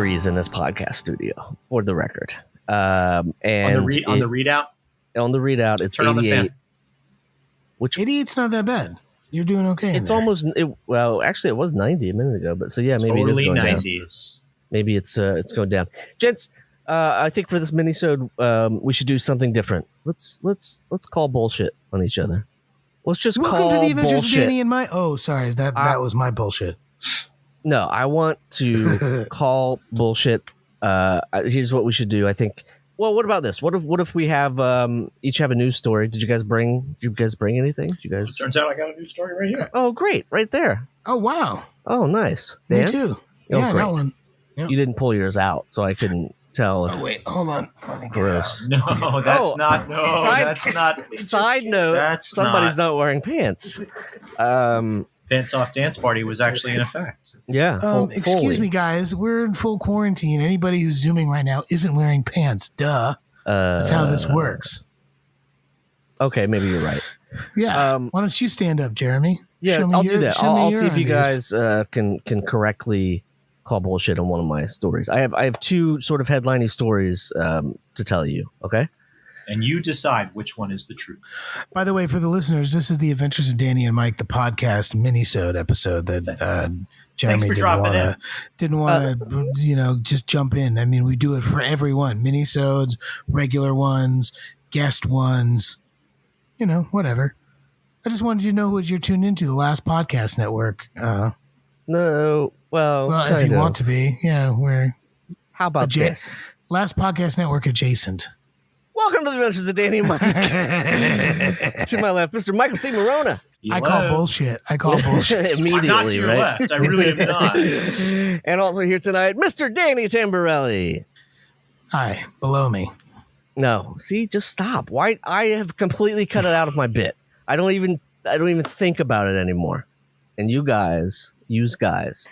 degrees in this podcast studio, for the record. And on the readout, it's turn 88. on the fan. Which 88's not that bad. You're doing okay. It's almost well, actually, it was 90 a minute ago, but so yeah, maybe totally it is going 90s. down. Maybe it's going down, gents. I think for this minisode, we should do something different. Let's call bullshit on each other. Let's just Welcome call to the Adventures bullshit. of Danny and my. Oh, sorry, that was my bullshit. No, I want to call bullshit. Here's what we should do. I think. Well, what about this? What if we have each have a news story? Did you guys bring anything? Turns out I got a news story right here. Oh, great! Right there. Oh, wow. Oh, nice. Dan? Me too. Yeah, I got one. Yep. You didn't pull yours out, so I couldn't tell. Oh wait, hold on. Let me get Gross. No, that's not. No, that's not. Side note: somebody's not wearing pants. Pants off dance party was actually in effect. Yeah. Excuse me, guys. We're in full quarantine. Anybody who's zooming right now isn't wearing pants. Duh. That's how this works. Okay, maybe you're right. Yeah. Why don't you stand up, Jeremy? Yeah, I'll do that. I'll see if you guys can correctly call bullshit on one of my stories. I have two sort of headliney stories to tell you. Okay. And you decide which one is the truth. By the way, for the listeners, this is the Adventures of Danny and Mike, the podcast Minisode episode that Jeremy didn't want to, just jump in. I mean, we do it for everyone: minisodes, regular ones, guest ones, whatever. I just wanted you to know who you're tuned into, the Last Podcast Network. No, well, if you want to be, we're. How about this? Last Podcast Network adjacent. Welcome to the Adventures of Danny and Mike. To my left, Mr. Michael C. Maronna. Hello. I call bullshit. Immediately, not to your right? left. I really am not. And also here tonight, Mr. Danny Tamberelli. Hi, below me. No, see, just stop. Why? I have completely cut it out of my bit. I don't even think about it anymore. And you guys use guys.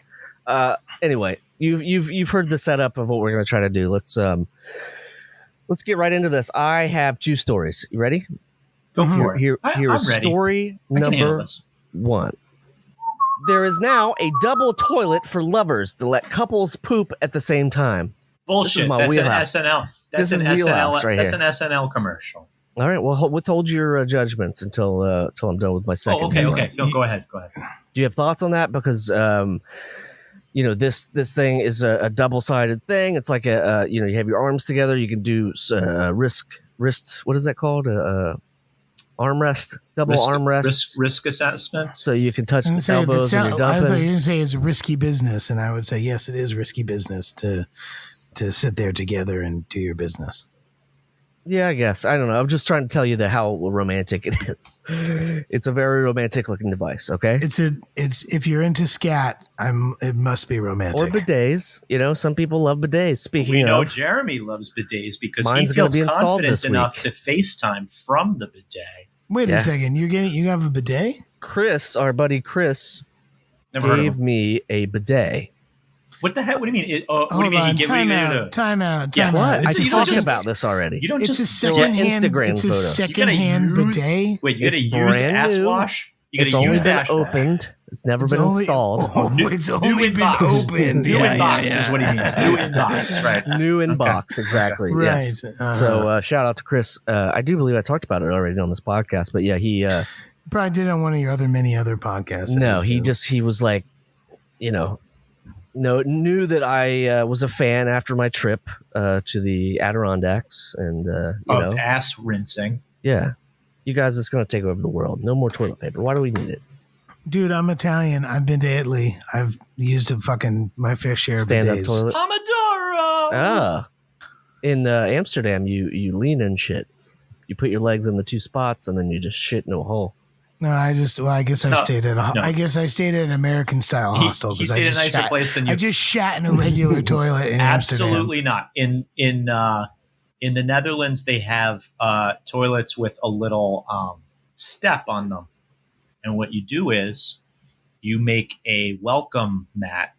Anyway, you've heard the setup of what we're going to try to do. Let's get right into this. I have two stories. You ready? Go for it. Here I'm is ready. Story number 1. There is now a double toilet for lovers to let couples poop at the same time. Bullshit. That's wheelhouse. an SNL. This is wheelhouse right That's here. an SNL commercial. All right. Well, withhold your judgments until I'm done with my second. Oh, okay. No, go ahead. Do you have thoughts on that? Because this thing is a double-sided thing. It's like you have your arms together. You can do wrists. What is that called? Armrest, armrest. Risk assessment. So you can touch the elbows when you're dumping. I thought you were going to say it's risky business, and I would say yes, it is risky business to sit there together and do your business. Yeah, I guess. I don't know. I'm just trying to tell you how romantic it is. It's a very romantic looking device, okay? It's if you're into scat, it must be romantic. Or bidets. Some people love bidets. Speaking of, Jeremy loves bidets because he feels confident enough to FaceTime from the bidet. Wait a second. You have a bidet? Chris, our buddy Chris, gave me a bidet. What the heck? What do you mean? What do you mean? Time out. What? I talked about this already. You don't it's just a secondhand Instagram It's photo. a secondhand bidet. Wait, you got to use ass wash? It's only been opened. It's never been installed. It's only been opened. New in box is what he means. New in box, right? New in box, exactly. Right. Yes. So shout out to Chris. I do believe I talked about it already on this podcast, but yeah, he probably did on one of your many other podcasts. No, he was like, knew that I was a fan after my trip to the Adirondacks and of ass rinsing. Yeah, you guys, it's going to take over the world. No more toilet paper. Why do we need it? Dude, I'm Italian. I've been to Italy. I've used my fair share of stand-up bidets. toilet. Pomodoro. Ah, in Amsterdam, you lean and shit. You put your legs in the two spots and then you just shit into a hole. No, I guess I stayed at an American style hostel because I just shat. Place than you. I just shat in a regular toilet in Absolutely Amsterdam. not. In the Netherlands, they have toilets with a little step on them, and what you do is you make a welcome mat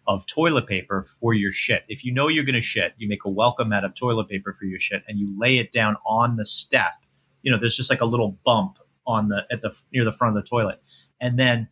of toilet paper for your shit. If you know you're going to shit, you make a welcome mat of toilet paper for your shit, and you lay it down on the step. There's just like a little bump near the front of the toilet, and then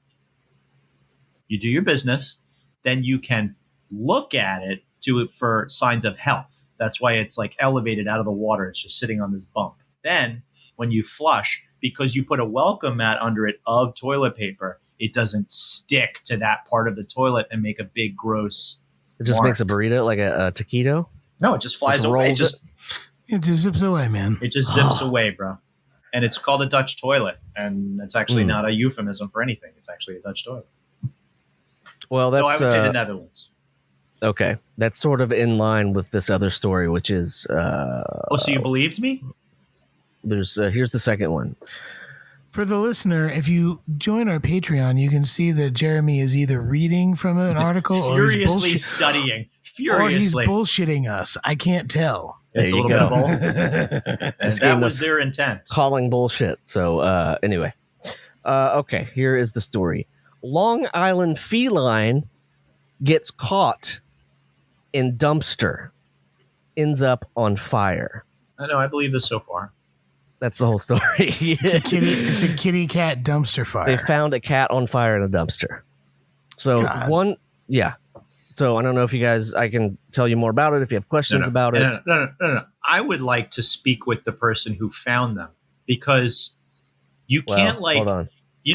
you do your business. Then you can look at it do it for signs of health. That's why it's like elevated out of the water. It's just sitting on this bump. Then when you flush, because you put a welcome mat under it of toilet paper, it doesn't stick to that part of the toilet and make a big gross It just mark. makes a burrito like a taquito. No, it just flies away. rolls It just zips away, man. It just zips away, bro. And it's called a Dutch toilet. And it's actually not a euphemism for anything. It's actually a Dutch toilet. Well, No, that's I would say the Netherlands. okay. That's sort of in line with this other story, which is So you believed me? there's here's the second one. For the listener, if you join our Patreon, you can see that Jeremy is either reading from an article or Furiously studying. Furiously. or he's bullshitting us. I can't tell. It's a There you little go. bit of both. And This that game was was their intent. calling bullshit. So anyway, okay, here is the story. Long Island feline gets caught in dumpster, ends up on fire. I know, I believe this so far. That's the whole story. It's a kitty cat dumpster fire. They found a cat on fire in a dumpster. So God. So I don't know if you guys, I can tell you more about it if you have questions about it. No. I would like to speak with the person who found them because you can't hold on.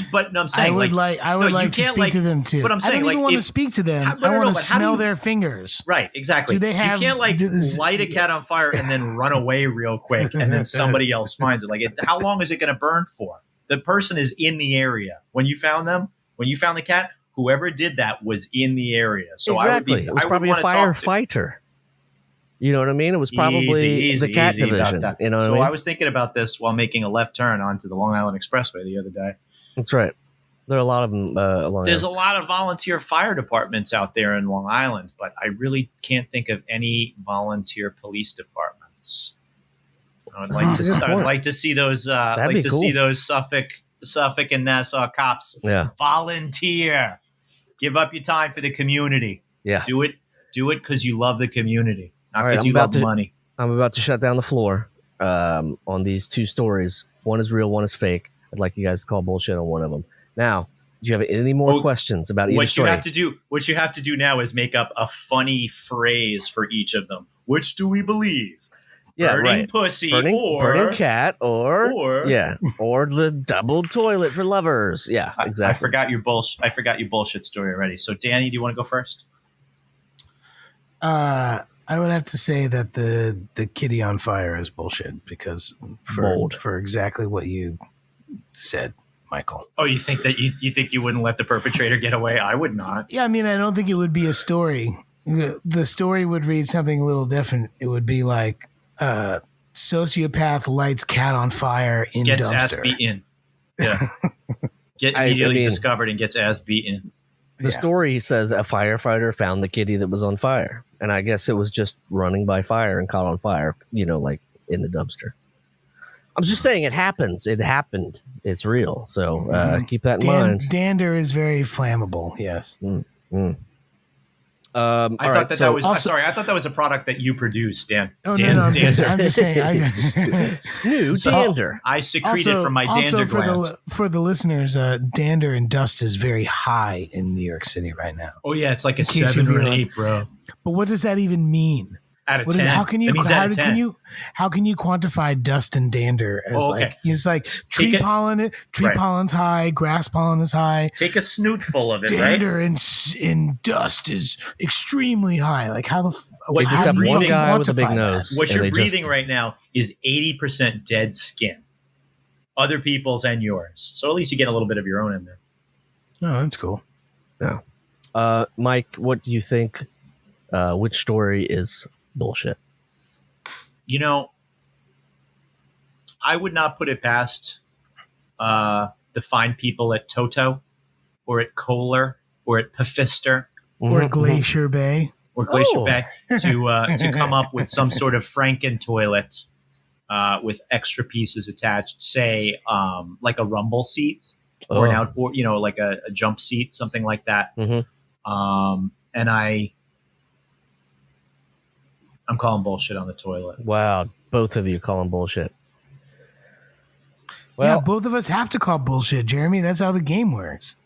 But no, I'm saying I would like to speak to them too. But I'm saying, I don't even want to if- speak to them. No, I want to but how do smell you- their fingers. Right, exactly. Do they have- you can't light a cat on fire and then run away real quick and then somebody else finds it. How long is it going to burn for? The person is in the area. When you found them, when you found the cat, whoever did that was in the area. So Exactly. It was probably a firefighter. You know what I mean? It was probably the cat division. You know what I mean? I was thinking about this while making a left turn onto the Long Island Expressway the other day. That's right. There are a lot of them along There's there. a lot of volunteer fire departments out there in Long Island, but I really can't think of any volunteer police departments. I would like to see those. That'd be cool. See those Suffolk and Nassau cops volunteer. Give up your time for the community. Yeah. Do it because you love the community, not All right, because you love money. I'm about to shut down the floor on these two stories. One is real, one is fake. I'd like you guys to call bullshit on one of them. Now, do you have any more questions about either story? What you have to do now is make up a funny phrase for each of them. Which do we believe? Yeah, burning pussy, burning cat, or the double toilet for lovers. Yeah, exactly. I forgot your bullshit story already. So, Danny, do you want to go first? I would have to say that the kitty on fire is bullshit because for exactly what you said, Michael. Oh, you think that you think you wouldn't let the perpetrator get away? I would not. Yeah, I mean, I don't think it would be a story. The story would read something a little different. It would be like sociopath lights cat on fire in gets dumpster. Ass beaten. Yeah. Immediately discovered and gets ass beaten. The story says a firefighter found the kitty that was on fire. And I guess it was just running by fire and caught on fire, like in the dumpster. I'm just saying it happens. It happened. It's real. So keep that in mind. Dander is very flammable. Yes. I thought that was a product that you produced, Dan. Oh, no, I'm just saying. New dander. I secreted from my dander glands. For the listeners, dander and dust is very high in New York City right now. Oh yeah, it's like a 7 or an 8, bro. But what does that even mean? Out of 10. How can you quantify dust and dander as it's like tree pollen? Pollen's high, grass pollen is high. Take a snootful of it, dander and dust is extremely high. Like how the they just have one guy with a big nose. What you're breathing right now is 80% dead skin, other people's and yours. So at least you get a little bit of your own in there. Oh, that's cool. Yeah, Mike, what do you think? Which story is bullshit? I would not put it past the fine people at Toto or at Kohler or at Pfister or Glacier Bay to come up with some sort of Franken toilet with extra pieces attached, say like a rumble seat or an outboard, like a jump seat, something like that. And I'm calling bullshit on the toilet. Wow, both of you calling bullshit. Well, yeah, both of us have to call bullshit, Jeremy. That's how the game works.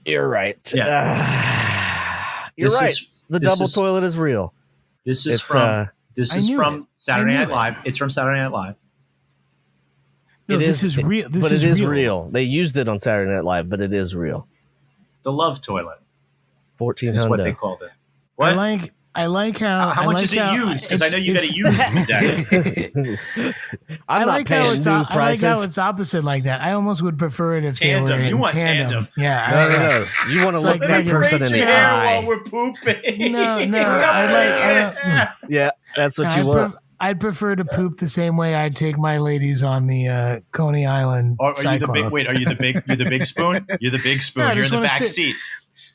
You're right. Yeah. You're right. The double toilet is real. This is from Saturday Night Live. It's from Saturday Night Live. No, this is real. But it is real. They used it on Saturday Night Live, but it is real. The Love Toilet. 14 is what they called it. What? I like how much is it used? Because I know you got to use it. I like how it's opposite like that. I almost would prefer it if tandem. They were in you want tandem. Yeah. No. You want to look that person in the eye while we're pooping. No. Yeah, that's what you want. I'd prefer to poop the same way I'd take my ladies on the Coney Island. Are you the big? Wait, are you the big? You're the big spoon. You're the big spoon. You're in the back seat.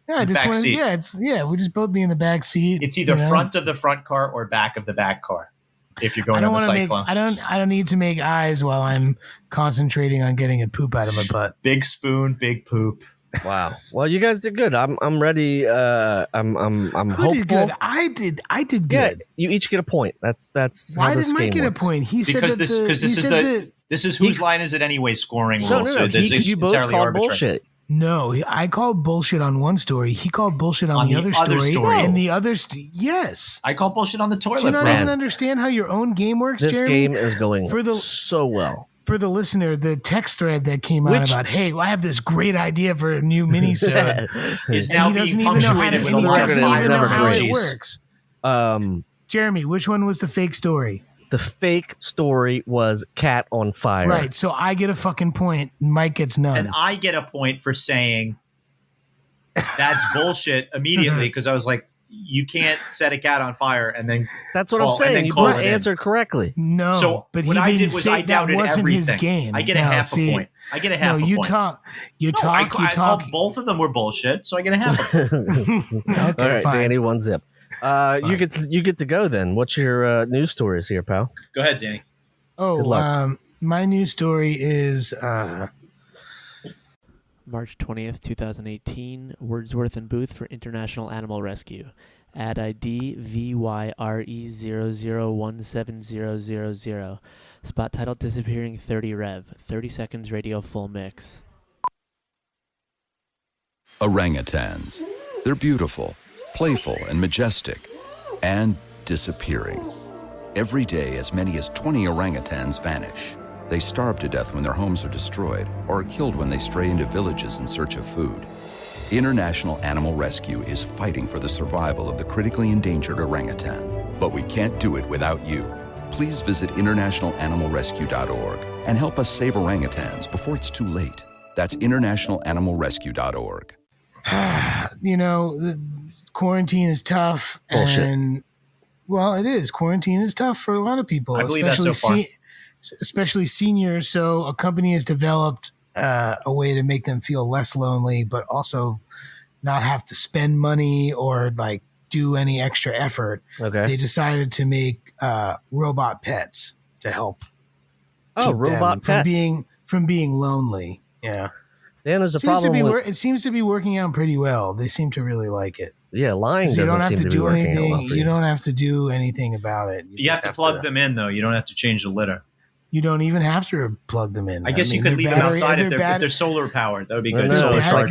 Yeah, I just want to. We just both be in the back seat. It's either front of the front car or back of the back car. If you're going on the cyclone, I don't need to make eyes while I'm concentrating on getting a poop out of my butt. Big spoon, big poop. Wow. Well, you guys did good. I'm ready. I'm hopeful. Did good? I did good. Yeah, you each get a point. That's why how did this Mike game get works. a point? He said because this is whose line is it anyway? Scoring rule. No, you both called bullshit. No, I called bullshit on one story. He called bullshit on the other story. And the other, yes. I call bullshit on the toilet. Do you not even understand how your own game works, This Jeremy? game is going so well. For the listener, the text thread that came out about, hey, I have this great idea for a new Minisode. is now being punctuated with a line of fire it works. Jeremy, which one was the fake story? The fake story was cat on fire. Right. So I get a fucking point. Mike gets none. And I get a point for saying that's bullshit immediately because I was like, you can't set a cat on fire and then that's what I'm saying. You both answered correctly. No. So but what I did was I doubted everything. His game. I get a half a point. I get a half a point. You talk. Both of them were bullshit, so I get a half a point. Okay, all right, fine. Danny, 1-0. You get to go then. What's your news stories here, pal? Go ahead, Danny. Oh, my news story is March 20th, 2018, Wordsworth and Booth for International Animal Rescue. Ad ID VYRE00170000. Spot title Disappearing 30 Rev. 30 seconds radio full mix. Orangutans. They're beautiful, playful, and majestic, and disappearing. Every day, as many as 20 orangutans vanish. They starve to death when their homes are destroyed or are killed when they stray into villages in search of food. International Animal Rescue is fighting for the survival of the critically endangered orangutan. But we can't do it without you. Please visit internationalanimalrescue.org and help us save orangutans before it's too late. That's internationalanimalrescue.org. Quarantine is tough. Bullshit. And, well, it is. Quarantine is tough for a lot of people, I believe that so far. Especially seniors. So a company has developed a way to make them feel less lonely, but also not have to spend money or like do any extra effort. Okay. They decided to make robot pets to help. Oh, robot pets from being lonely. Yeah. Dan, there's a problem. It seems to be working out pretty well. They seem to really like it. Yeah, lying you don't doesn't have seem to to be do working anything. out well for You don't have to do anything about it. You have to plug them in, though. You don't have to change the litter. You don't even have to plug them in. I guess you could leave them outside if they're solar powered. That would be good. No, it's like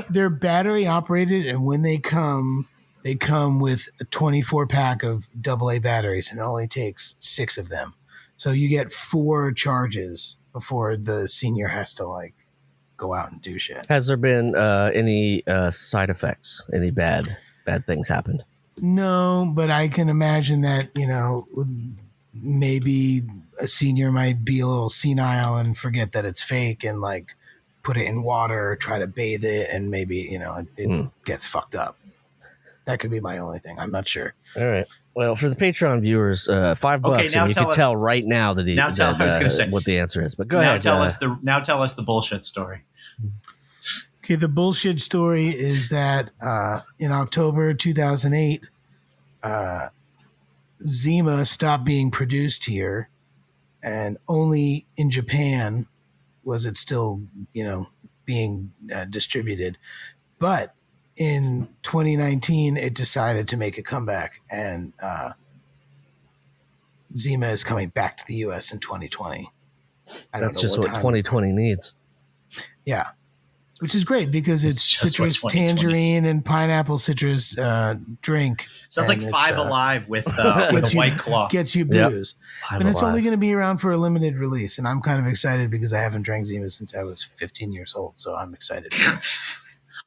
they're battery operated, and when they come with a 24-pack of AA batteries, and it only takes 6 of them. So you get 4 charges before the senior has to like go out and do shit. Has there been any side effects? Any bad things happened? No, but I can imagine that, maybe a senior might be a little senile and forget that it's fake and like put it in water, try to bathe it, and maybe, it gets fucked up. That could be my only thing. I'm not sure. All right. Well, for the Patreon viewers, $5, and you can tell right now that what the answer is. But go ahead. Tell us the bullshit story. Okay, the bullshit story is that in October 2008, Zima stopped being produced here, and only in Japan was it still, being distributed. But in 2019, it decided to make a comeback, and Zima is coming back to the U.S. in 2020. That's just what 2020 needs. Yeah. which is great because it's just what citrus 2020 is. tangerine and pineapple citrus drink. Sounds like And Five it's, Alive with a White Claw. Gets you booze. But it's only going to be around for a limited release. And I'm kind of excited because I haven't drank Zima since I was 15 years old. So I'm excited.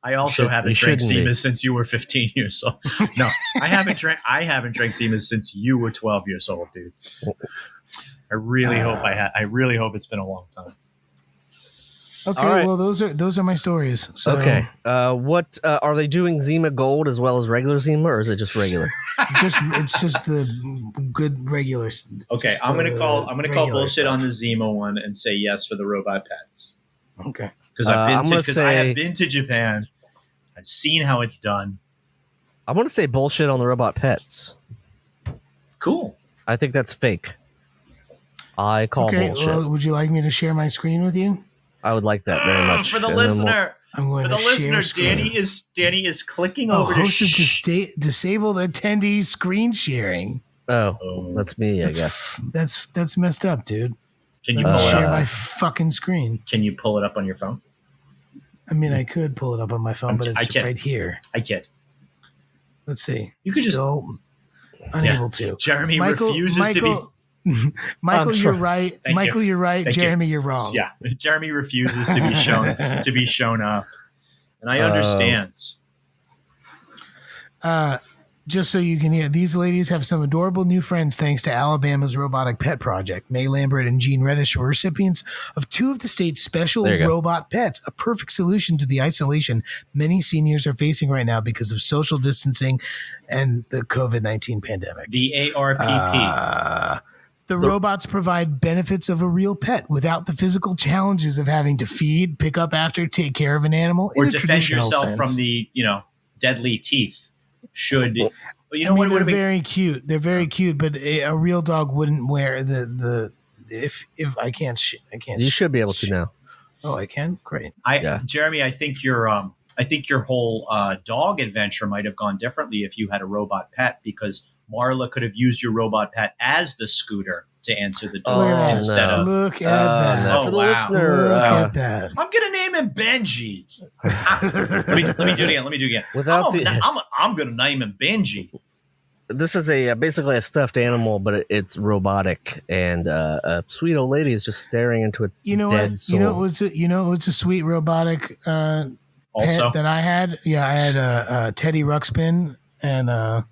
I also haven't drank Zima since you were 15 years old. No, I haven't drank Zima since you were 12 years old, dude. I really hope it's been a long time. Okay, right. Well, those are my stories. So. Okay, what are they doing? Zima Gold as well as regular Zima, or is it just regular? It's just the good regular. Okay, I'm gonna call bullshit stuff on the Zima one and say yes for the robot pets. Okay, because I have been to Japan. I've seen how it's done. I'm gonna say bullshit on the robot pets. Cool. I think that's fake. I call bullshit. Well, would you like me to share my screen with you? I would like that very much. For the listener, Danny is clicking over to disabled attendee screen sharing. Oh, that's me. I guess that's messed up, dude. Can you share my fucking screen? Can you pull it up on your phone? I mean, I could pull it up on my phone, but it's right here. I can't. Let's see. You could unable to. Jeremy refuses to be. Michael, you're right. Thank Michael, you're right. Thank Jeremy, you. You're wrong. Yeah, Jeremy refuses to be shown up, and I understand. Just so you can hear, these ladies have some adorable new friends thanks to Alabama's Robotic Pet Project. May Lambert and Jean Reddish were recipients of 2 of the state's special robot pets, a perfect solution to the isolation many seniors are facing right now because of social distancing and the COVID-19 pandemic. The ARPP. The robots provide benefits of a real pet without the physical challenges of having to feed, pick up after, take care of an animal, or defend yourself from the deadly teeth. They're very cute. They're very cute, but a real dog wouldn't wear the if I can't. You should be able to now. Oh, I can. Great. Jeremy, I think your whole dog adventure might have gone differently if you had a robot pet, because Marla could have used your robot pet as the scooter to answer the door instead of. Look at that. For the listener, look at that. I'm gonna name him Benji. Let me do it again. I'm gonna name him Benji. This is basically a stuffed animal, but it's robotic, and a sweet old lady is just staring into its dead soul. It's a sweet robotic pet that I had. Yeah, I had a Teddy Ruxpin, and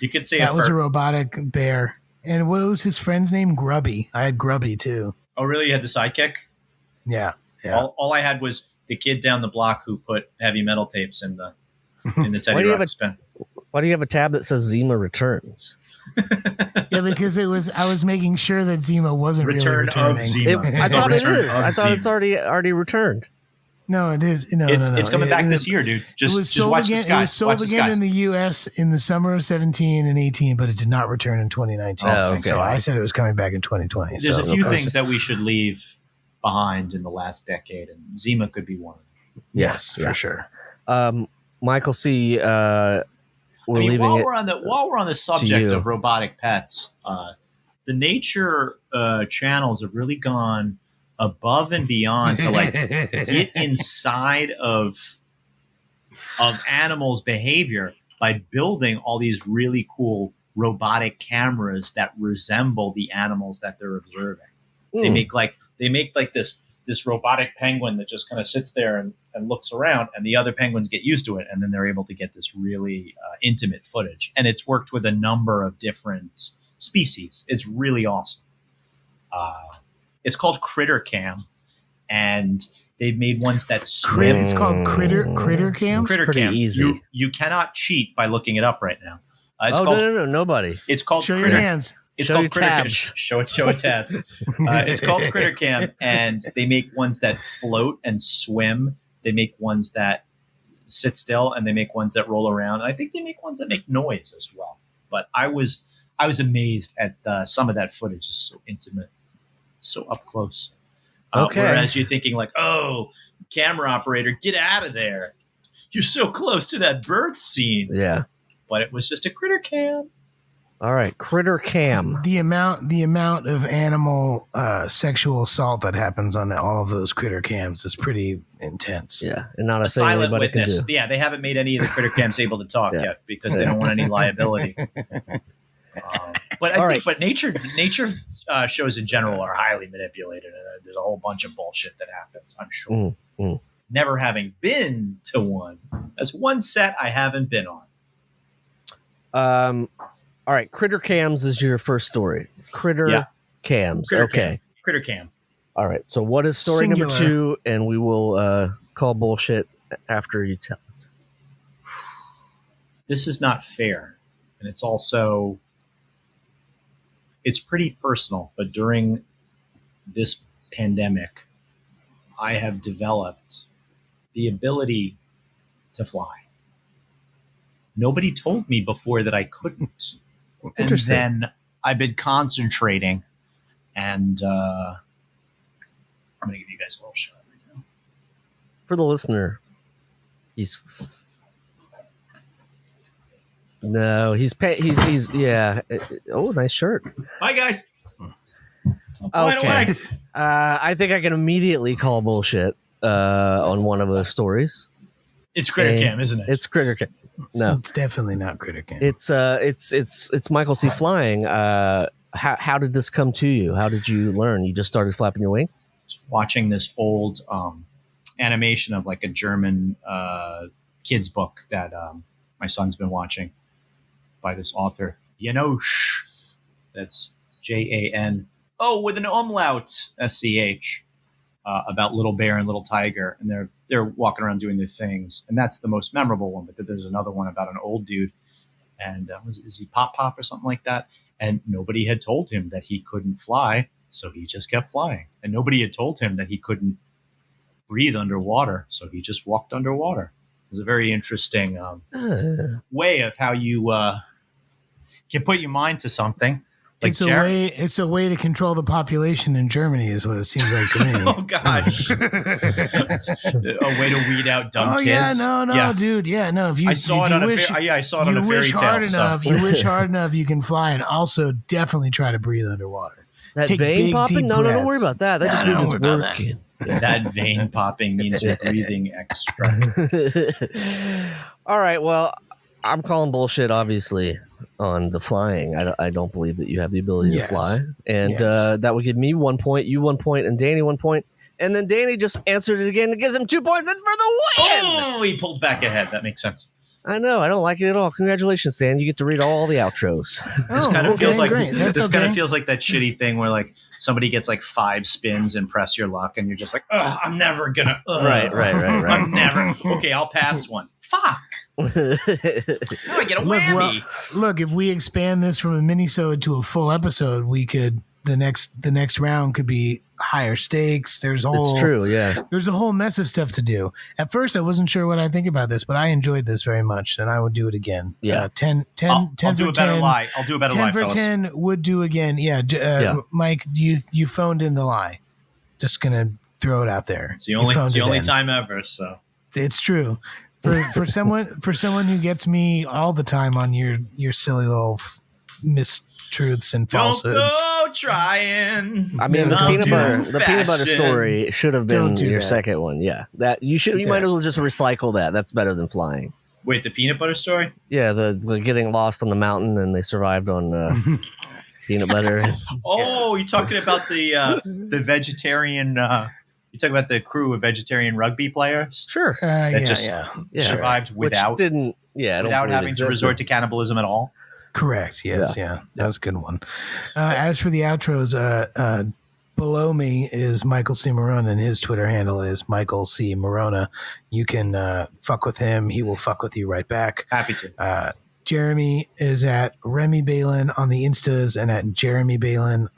you could say that was a robotic bear. And what was his friend's name? Grubby. I had Grubby too. Oh, really? You had the sidekick? Yeah. All I had was the kid down the block who put heavy metal tapes in the Teddy Ruxpin. Why do you have a tab that says Zima returns? Yeah, because I was making sure that Zima wasn't Return really returning. Of Zima. I thought it is. I thought it's already returned. No, it is. No, it's coming back this year, dude. Just watch the skies. It was sold again in the U.S. in the summer of 17 and 18, but it did not return in 2019. Oh, okay. So I said it was coming back in 2020. There's a few things that we should leave behind in the last decade, and Zima could be one of them. Yes, for sure. Michael C. While we're on the subject of robotic pets, the nature channels have really gone above and beyond to get inside of animals' behavior by building all these really cool robotic cameras that resemble the animals that they're observing. They make this robotic penguin that just kind of sits there and looks around, and the other penguins get used to it, and then they're able to get this really intimate footage. And it's worked with a number of different species. It's really awesome. It's called Critter Cam, and they've made ones that swim. It's called Critter Cam. Critter Cam. Easy. You cannot cheat by looking it up right now. No, nobody. It's called Show Critter. Your hands. It's show called Critter Cam. Show it tabs. It's called Critter Cam, and they make ones that float and swim. They make ones that sit still, and they make ones that roll around. And I think they make ones that make noise as well. But I was amazed at some of that footage. Is so intimate. So up close. Whereas you're thinking like, oh, camera operator, get out of there. You're so close to that birth scene. Yeah. But it was just a Critter Cam. All right, Critter Cam. The amount of animal sexual assault that happens on all of those critter cams is pretty intense. Yeah, and not a thing silent anybody witness. can do. Yeah, they haven't made any of the critter cams able to talk yet because they don't want any liability. But I think nature shows in general are highly manipulated. There's a whole bunch of bullshit that happens, I'm sure. Never having been to one. That's one set I haven't been on. All right, Critter Cams is your first story. Critter Cams. Critter Cam. All right, so what is story Singular. number 2? And we will call bullshit after you tell it. This is not fair. And it's also, it's pretty personal. But during this pandemic, I have developed the ability to fly. Nobody told me before that I couldn't. And Interesting. then I've been concentrating, and I'm going to give you guys a little shot right now. For the listener, he's yeah. Oh, nice shirt. Bye, guys. I'm flying away. I think I can immediately call bullshit on one of those stories. It's Critter Cam, isn't it? It's Critter Cam. No, It's definitely not critter cam. It's Michael C. Flying. How did this come to you? How did you learn? You just started flapping your wings? Watching this old animation of like a German kids book that my son's been watching by this author, Janosch. That's Jan. Oh, with an umlaut, SCH, about Little Bear and Little Tiger, and they're walking around doing their things, and that's the most memorable one. But there's another one about an old dude, and is he Pop or something like that? And nobody had told him that he couldn't fly, so he just kept flying. And nobody had told him that he couldn't breathe underwater, so he just walked underwater. It was a very interesting way of how you can put your mind to something. Like it's a way to control the population in Germany, is what it seems like to me. Oh gosh, a way to weed out dumb kids. Yeah, dude. Yeah, no. If you, I saw it on a fairy tale. You wish hard enough, you can fly, and also definitely try to breathe underwater. That Take vein big, popping? deep No, don't worry breaths. about that. That just means it's about working. That vein popping means you're breathing extra. All right. Well, I'm calling bullshit, obviously, on the flying. I don't believe that you have the ability to fly. And that would give me 1 point, you 1 point, and Danny 1 point. And then Danny just answered it again and gives him 2 points. That's for the win! Oh, he pulled back ahead. That makes sense. I know. I don't like it at all. Congratulations, Dan. You get to read all the outros. This kind of feels like great. this kind of feels like that shitty thing where like somebody gets like 5 spins and press your luck, and you're just like, I'm never gonna. Right. I'm never. Okay, I'll pass one. Fuck. Now I get a whammy. Look, if we expand this from a minisode to a full episode, we could the next round could be higher stakes. There's a whole, it's true, yeah. There's a whole mess of stuff to do. At first, I wasn't sure what I think about this, but I enjoyed this very much, and I would do it again. Yeah, 10 I'll for do a 10. better lie. I'll do a better 10 lie, for fellas. 10 would do again. Yeah, Mike, you phoned in the lie. Just gonna throw it out there. It's the only time ever. So it's true. For someone who gets me all the time on your silly little mistruths and falsehoods. Don't go trying. I mean, the peanut butter story should have been your that. second one. Yeah, that you might as well just recycle that. That's better than flying. Wait, the peanut butter story? Yeah, the getting lost on the mountain and they survived on peanut butter. Oh, you're talking about the vegetarian. You talking about the crew of vegetarian rugby players? Sure. Survived without having to resort to cannibalism at all. Correct. Yes. Yeah. That was a good one. As for the outros, below me is Michael C. Maronna, and his Twitter handle is Michael C. Maronna. You can fuck with him. He will fuck with you right back. Happy to. Jeremy is at Remy Balon on the Instas and at Jeremy Balon.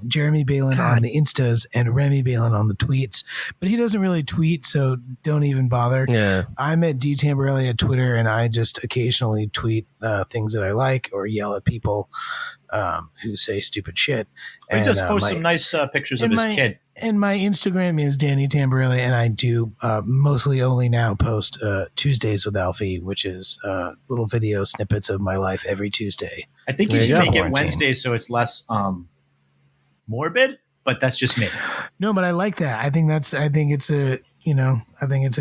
Jeremy Balon on the Instas and Remy Balon on the tweets. But he doesn't really tweet, so don't even bother. Yeah. I'm at D Tamberelli at Twitter, and I just occasionally tweet things that I like or yell at people. who say stupid shit. He just post some nice pictures of his kid. And my Instagram is Danny Tamberelli, and I do mostly only now post Tuesdays with Alfie, which is little video snippets of my life every Tuesday. I think you should make it Wednesday so it's less morbid, but that's just me. No, but I like that. I think it's a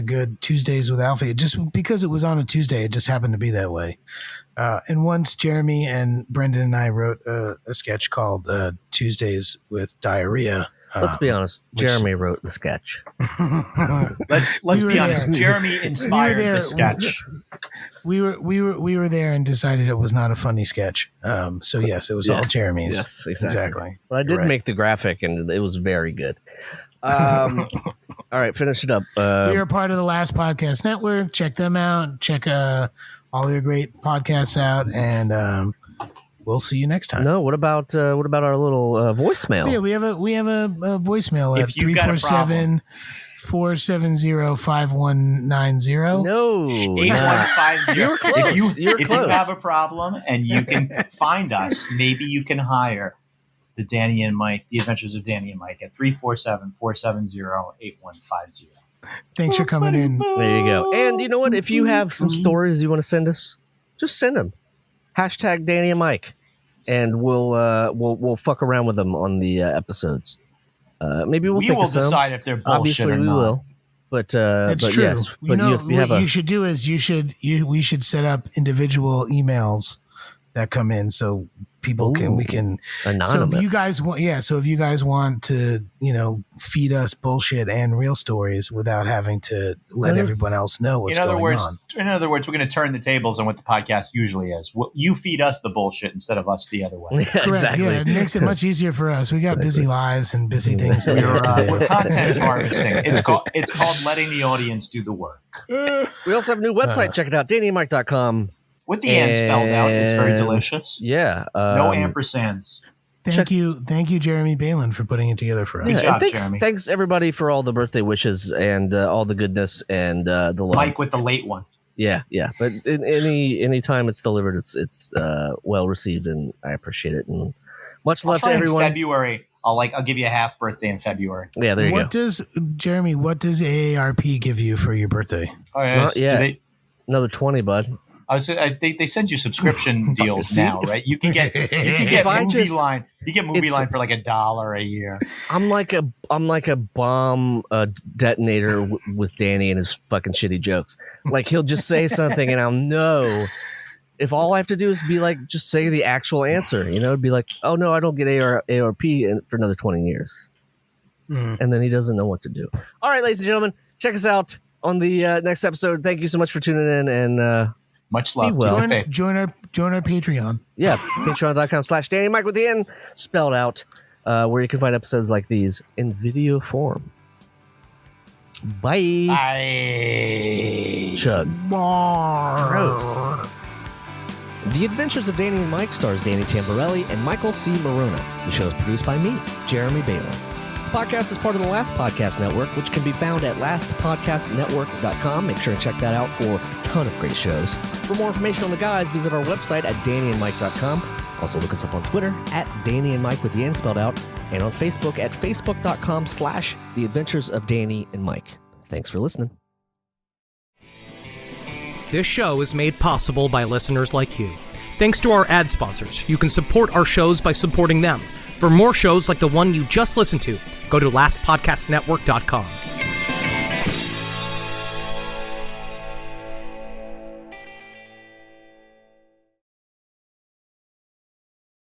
good Tuesdays with Alfie. Just because it was on a Tuesday, it just happened to be that way. And once Jeremy and Brendan and I wrote a sketch called Tuesdays with Diarrhea. Let's be honest. Jeremy wrote the sketch. Let's be honest. Jeremy inspired the sketch. We were there and decided it was not a funny sketch. So yes, it was all Jeremy's. Yes, exactly. But I did make the graphic, and it was very good. All right, finish it up. We are part of the Last Podcast Network. Check them out. Check all their great podcasts out, and we'll see you next time. No, what about our little voicemail? Yeah, we have a voicemail at 347-470-5190. No, 8150. You're close. If you close. have a problem and you can find us, maybe you can hire the Danny and Mike, the Adventures of Danny and Mike at 347-470-8150. Thanks for coming in. There you go. And you know what? If you have some stories you want to send us, just send them. Hashtag Danny and Mike, and we'll fuck around with them on the episodes. Maybe we'll decide if they're bullshit. Obviously, or we not. will. But that's but true. Yes, you know what you should do is we should set up individual emails that come in so people can anonymous. So if you guys want to feed us bullshit and real stories without having to let everyone else know what's going on. In other words, we're going to turn the tables on what the podcast usually is. You feed us the bullshit instead of us the other way. Yeah, exactly. Yeah, it makes it much easier for us. We got busy lives and busy things that we have to do. We're content harvesting. It's called letting the audience do the work. We also have a new website. Check it out, DannyandMike.com. With the and spelled out, it's very delicious. Yeah. No ampersands. Thank you, Jeremy Balon, for putting it together for us. Yeah, Good job, and thanks everybody for all the birthday wishes and all the goodness and the love. Mike with the late one. Yeah. But any time it's delivered, it's well received, and I appreciate it. And much love to everyone. In February, I'll give you a half birthday in February. Yeah, there you go. Jeremy? What does AARP give you for your birthday? Oh yeah, another 20, bud. They send you subscription deals now, right? You can get movie line. You get movie line for like $1 a year. I'm like a bomb detonator with Danny and his fucking shitty jokes. Like he'll just say something and I'll know if all I have to do is be like, just say the actual answer. It'd be like, oh no, I don't get AARP for another 20 years, and then he doesn't know what to do. All right, ladies and gentlemen, check us out on the next episode. Thank you so much for tuning in and. Much love. Join our Patreon. Yeah, patreon.com/Danny Mike with the N spelled out, where you can find episodes like these in video form. Bye. Bye. Chug. Gross. The Adventures of Danny and Mike stars Danny Tamberelli and Michael C. Maronna. The show is produced by me, Jeremy Balon. This podcast is part of the Last Podcast Network, which can be found at lastpodcastnetwork.com. Make sure to check that out for a ton of great shows. For more information on the guys, visit our website at dannyandmike.com. Also look us up on Twitter at Danny and Mike with the N spelled out, and on Facebook at facebook.com/The Adventures of Danny and Mike. Thanks for listening. This show is made possible by listeners like you. Thanks to our ad sponsors, you can support our shows by supporting them. For more shows like the one you just listened to, go to lastpodcastnetwork.com.